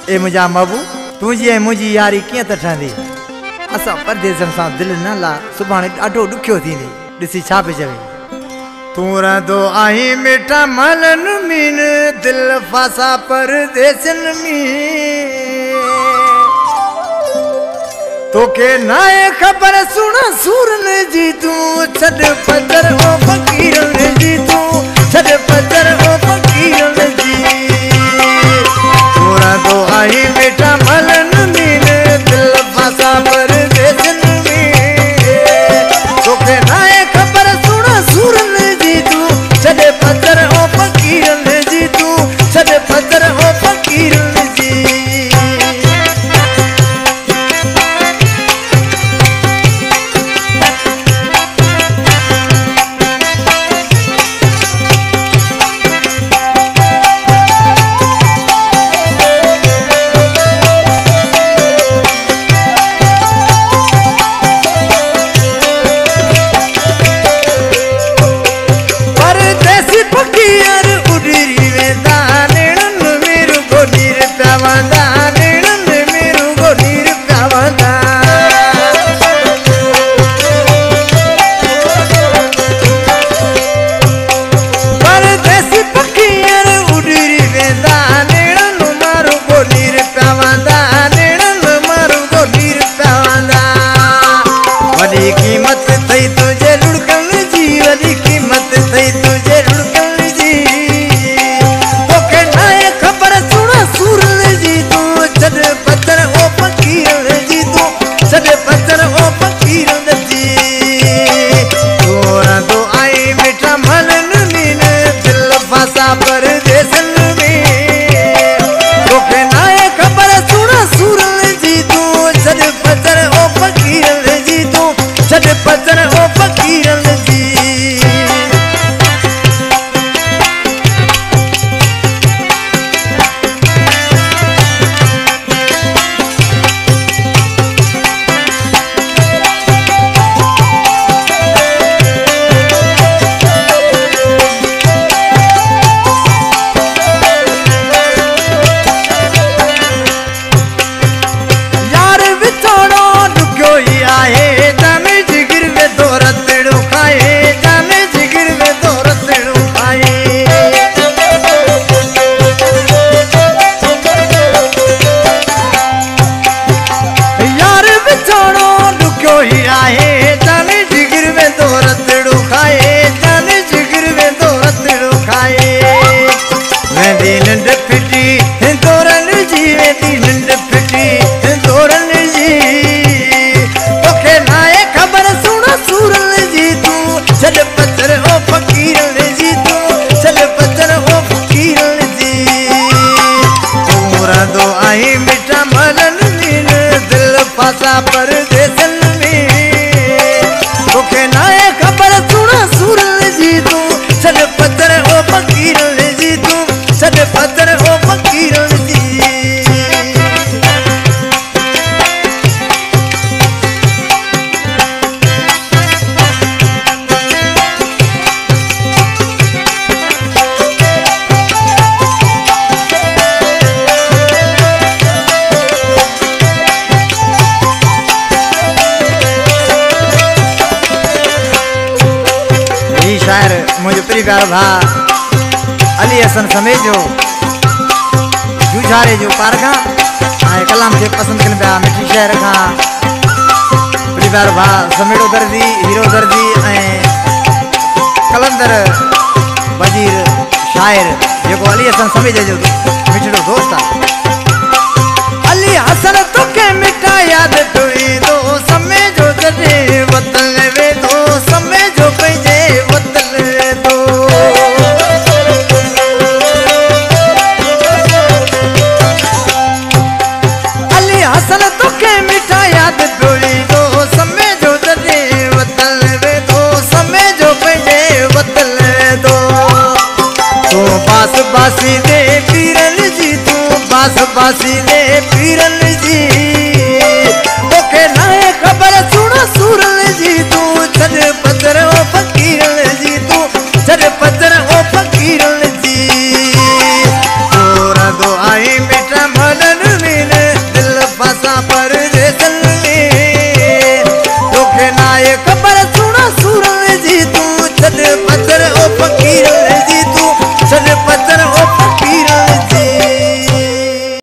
ए मुझा महबूब तुझी ऐं मुंहिंजी यारी कीअं त ठहंदी असां परदेसनि सां दिलि न ला सुभाणे ॾाढो ॾुखियो थींदी ॾिसी छा पई चवे तूं रहंदो आहीं मिठा महलनि मीन दिलि फासा परदेसनि में तोखे नाहे ख़बर सुण सूरन जी तूं छॾ पदर ओ फ़क़ीरनि जी तूं छॾ पदर ओ फ़क़ीरनि जी तूं रहंदो आहीं मिठा महलनि मीन दिलि फासा परदेसनि में तोखे नाहे ख़बर सुण सूरन जी तूं छॾ पदर ओ फ़क़ीरनि जी तूं छॾ पदर ओ फ़क़ीरनि जी प्यार भा अली हसन समेत जो जूझारे जो पारखा कलाम के पसंद कर पिया मिठी शहर का प्यार भा समेड़ो दर्दी हीरो दर्दी कलंदर वजीर शायर जो अली हसन समेत जो मिठड़ो दोस्त अली हसन तोखे मिठा याद तुई दो समय जो जडे वतन वे दो समय जो पंहिंजे वतन बासी दे पीरल जी तू बासी दे पीरल जी तोखे नाहे ख़बर सुण सूरल जी तू छॾ पदर ओ फ़क़ीरल जी तू छॾ पदर ओ फ़क़ीरल जी तू रहंदो आहीं मिठा महलनि सूरन जी तू छद पत्थर ओ फकीरन